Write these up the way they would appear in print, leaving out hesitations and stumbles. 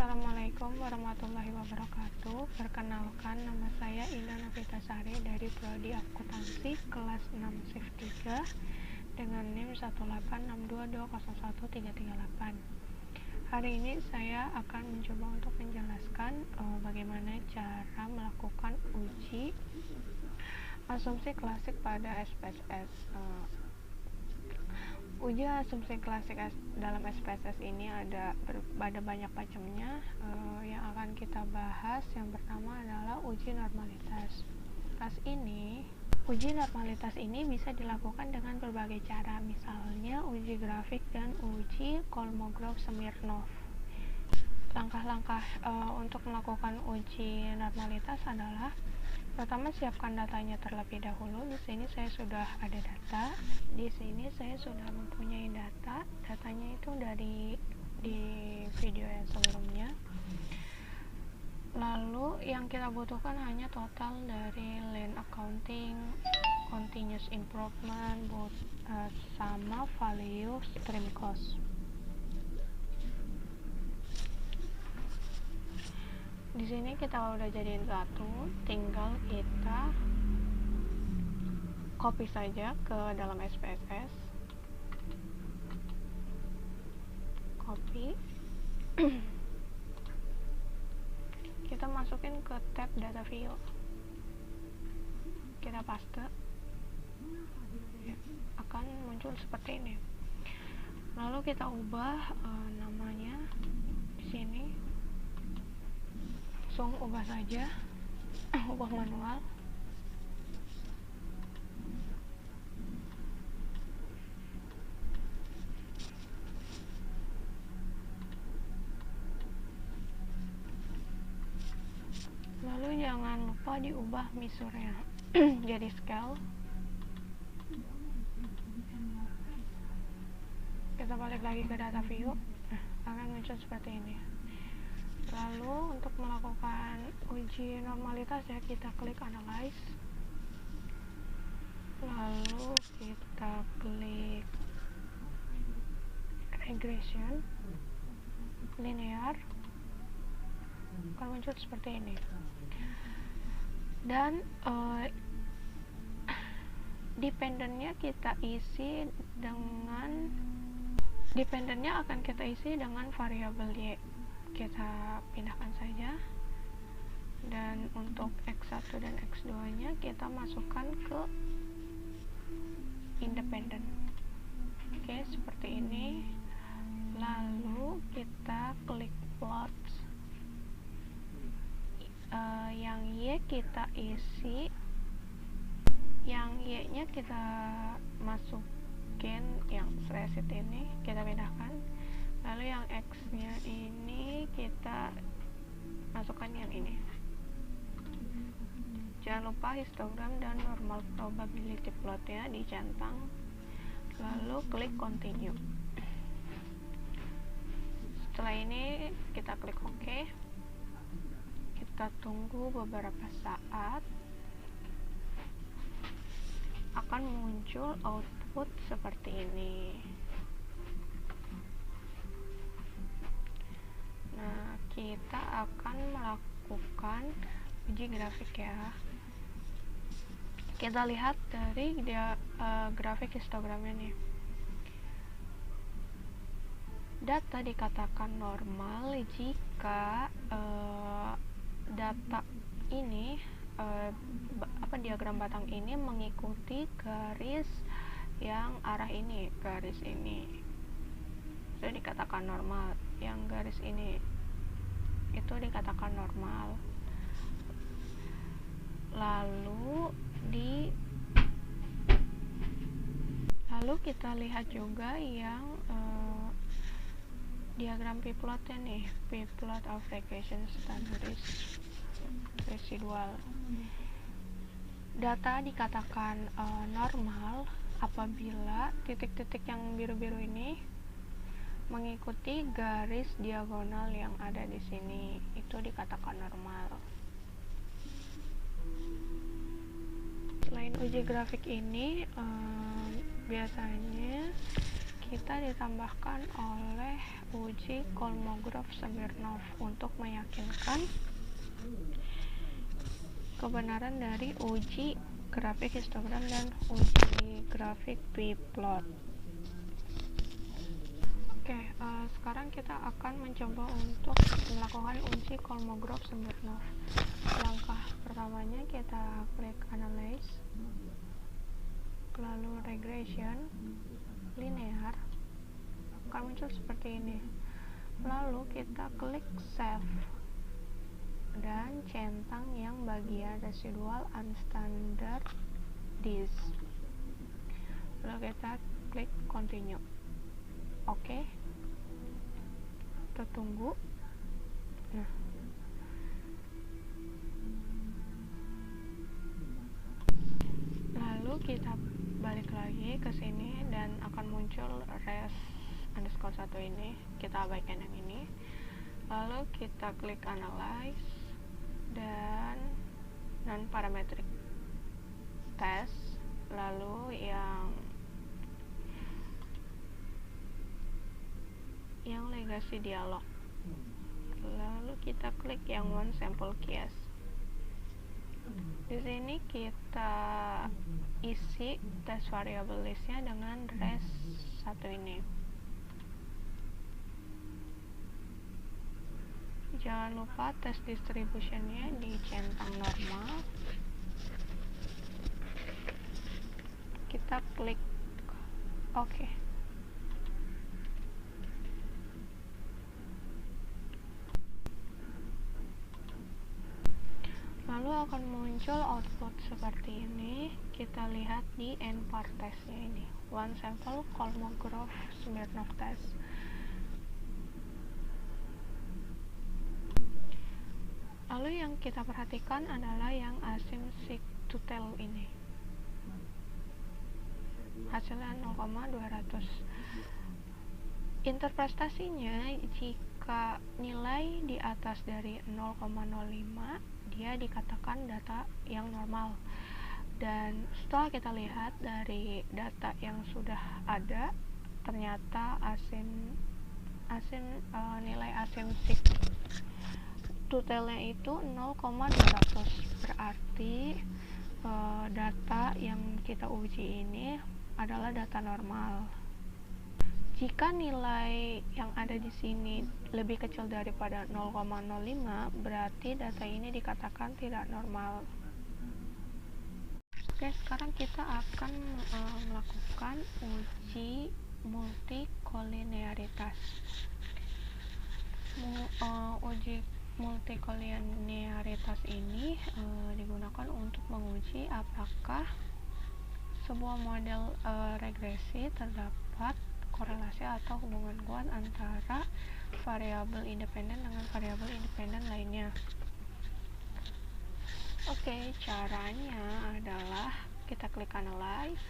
Assalamualaikum warahmatullahi wabarakatuh. Perkenalkan, nama saya Indah Novitasari dari Prodi Akuntansi kelas 6 Shift 3 dengan NIM 186220138. Hari ini saya akan mencoba untuk menjelaskan bagaimana cara melakukan uji asumsi klasik pada SPSS. Uji asumsi klasik dalam SPSS ini ada banyak macamnya. Yang akan kita bahas yang pertama adalah uji normalitas. Uji normalitas ini bisa dilakukan dengan berbagai cara, misalnya uji grafik dan uji Kolmogorov-Smirnov. Langkah-langkah untuk melakukan uji normalitas adalah: pertama, siapkan datanya terlebih dahulu. Di sini saya sudah ada data. Di sini saya sudah mempunyai data. Datanya itu di video yang sebelumnya. Lalu yang kita butuhkan hanya total dari lean accounting, continuous improvement, sama value stream cost. Di sini kita udah jadiin satu, tinggal kita copy saja ke dalam SPSS. Copy. Kita masukin ke tab data view. Kita paste. Ya, akan muncul seperti ini. Lalu kita ubah namanya di sini. Langsung ubah saja, ubah manual. Lalu jangan lupa diubah misurnya jadi scale. Kita balik lagi ke data view, akan muncul seperti ini. Lalu untuk melakukan uji normalitas ya, kita klik analyze, lalu kita klik regression linear, akan muncul seperti ini. Dan dependennya akan kita isi dengan variabel y. Kita pindahkan saja, dan untuk X1 dan X2 nya kita masukkan ke independen. Oke, seperti ini. Lalu kita klik plot. Yang Y kita isi, yang Y nya kita masukin yang spreadsheet ini, kita pindahkan. Lalu yang X nya ini kita masukkan yang ini. Jangan lupa histogram dan normal probability plotnya dicentang, lalu klik continue. Setelah ini kita klik OK. Kita tunggu beberapa saat, akan muncul output seperti ini. Nah, kita akan melakukan uji grafik ya. Kita lihat dari grafik histogramnya nih. Data dikatakan normal jika data ini diagram batang ini mengikuti garis yang arah ini, garis ini. Itu dikatakan normal. Yang garis ini itu dikatakan normal. Lalu kita lihat juga yang diagram p-plotnya nih, p-plot of regression standardized residual. Data dikatakan normal apabila titik-titik yang biru-biru ini mengikuti garis diagonal yang ada di sini, itu dikatakan normal. Selain uji grafik ini, biasanya kita ditambahkan oleh uji Kolmogorov-Smirnov untuk meyakinkan kebenaran dari uji grafik histogram dan uji grafik p-plot. Oke, sekarang kita akan mencoba untuk melakukan uji Kolmogorov-Smirnov. Langkah pertamanya kita klik Analyze, lalu Regression, Linear, akan muncul seperti ini. Lalu kita klik Save dan centang yang bagian residual unstandard disk. Lalu kita klik Continue. Oke, kita tunggu. Nah, lalu kita balik lagi ke sini dan akan muncul res_1 ini. Kita abaikan yang ini. Lalu kita klik Analyze dan non-parametric test, lalu yang legacy dialog, lalu kita klik yang one sample case. Di sini kita isi test variable listnya dengan res_1 ini. Jangan lupa test distributionnya dicentang normal. Kita klik OK. Lalu akan muncul output seperti ini. Kita lihat di end part testnya ini, one sample Kolmogorov-Smirnov test. Lalu yang kita perhatikan adalah yang asymptotal ini. Hasilnya 0,200. Interpretasinya, jika nilai di atas dari 0,05, dia dikatakan data yang normal. Dan setelah kita lihat dari data yang sudah ada, ternyata nilai asymptotalnya itu 0,200. Berarti data yang kita uji ini adalah data normal. Jika nilai yang ada di sini lebih kecil daripada 0,05, berarti data ini dikatakan tidak normal. Oke, sekarang kita akan melakukan uji multikolinearitas. Uji multikolinearitas ini digunakan untuk menguji apakah sebuah model regresi terdapat korelasi atau hubungan kuat antara variabel independen dengan variabel independen lainnya. Oke, caranya adalah kita klik Analyze,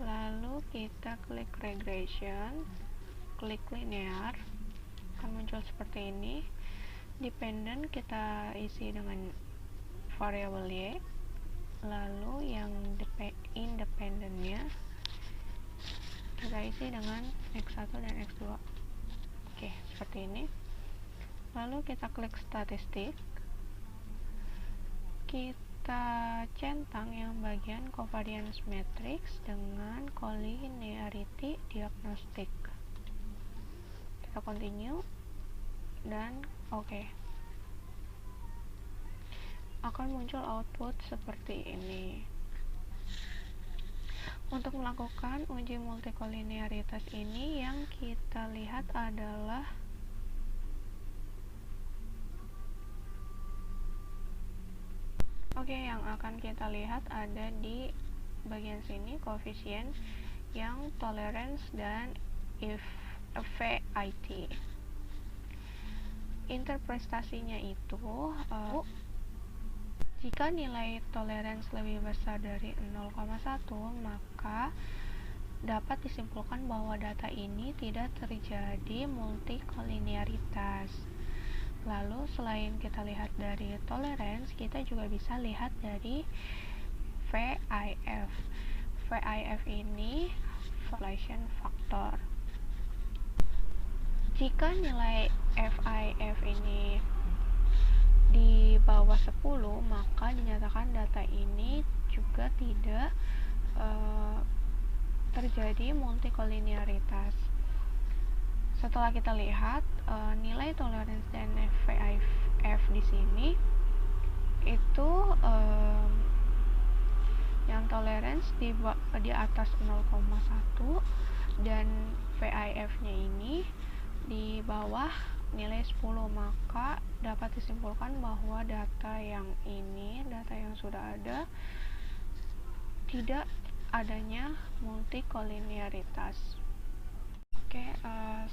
lalu kita klik Regression, klik Linear, akan muncul seperti ini. Dependent kita isi dengan variabel Y, lalu yang independennya kita isi dengan X1 dan X2. Oke, seperti ini. Lalu kita klik statistik, kita centang yang bagian covariance matrix dengan collinearity diagnostic. Kita continue dan oke. Akan muncul output seperti ini. Untuk melakukan uji multikolinearitas ini, yang kita lihat adalah yang akan kita lihat ada di bagian sini koefisien yang tolerance dan FIT. Interpretasinya itu jika nilai tolerance lebih besar dari 0,1, maka dapat disimpulkan bahwa data ini tidak terjadi multikolinearitas. Lalu selain kita lihat dari tolerance, kita juga bisa lihat dari VIF. VIF ini violation factor. faktor. Jika nilai FIF ini di bawah 10, maka dinyatakan data ini juga tidak terjadi multikolinearitas. Setelah kita lihat nilai toleransi dan FIF di sini itu yang tolerance di atas 0,1 dan VIF-nya ini di bawah nilai 10, maka dapat disimpulkan bahwa data yang sudah ada tidak adanya multikolinearitas. Oke,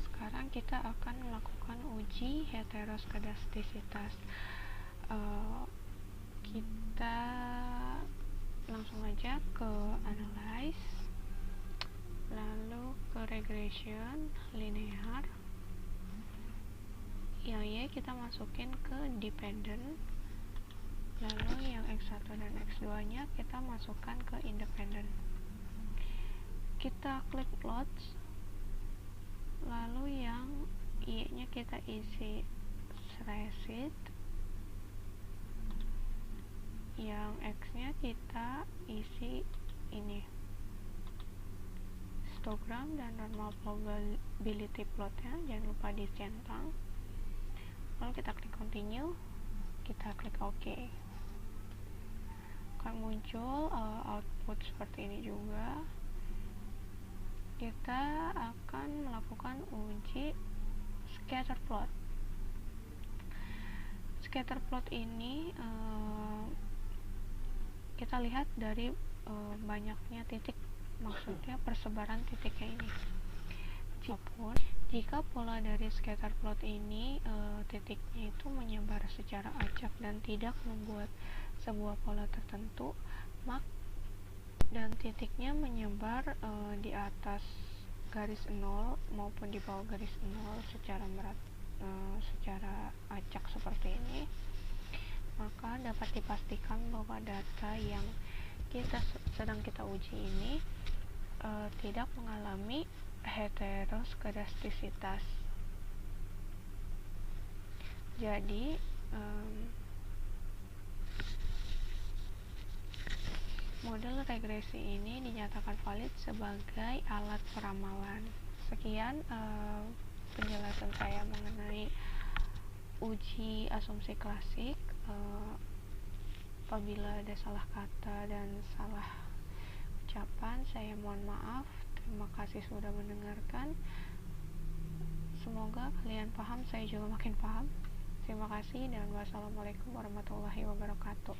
sekarang kita akan melakukan uji heteroskedastisitas. Kita langsung aja ke analyze, lalu ke regression linear. Yang Y kita masukin ke dependent, lalu yang X1 dan X2 nya kita masukkan ke independent. Kita klik plots, lalu yang Y nya kita isi recit, yang X nya kita isi ini histogram dan normal probability plotnya, jangan lupa dicentang. Lalu kita klik continue, kita klik OK. Akan muncul output seperti ini juga. Kita akan melakukan uji scatter plot. Scatter plot ini kita lihat dari banyaknya titik, maksudnya persebaran titiknya ini. Jika pola dari scatter plot ini titiknya itu menyebar secara acak dan tidak membuat sebuah pola tertentu, dan titiknya menyebar di atas garis 0 maupun di bawah garis 0 secara acak seperti ini, maka dapat dipastikan bahwa data yang sedang kita uji ini tidak mengalami heteroskedastisitas. Jadi model regresi ini dinyatakan valid sebagai alat peramalan. Sekian penjelasan saya mengenai uji asumsi klasik. Apabila ada salah kata dan salah ucapan, saya mohon maaf. Terima kasih sudah mendengarkan. Semoga kalian paham, saya juga makin paham. Terima kasih dan wassalamualaikum warahmatullahi wabarakatuh.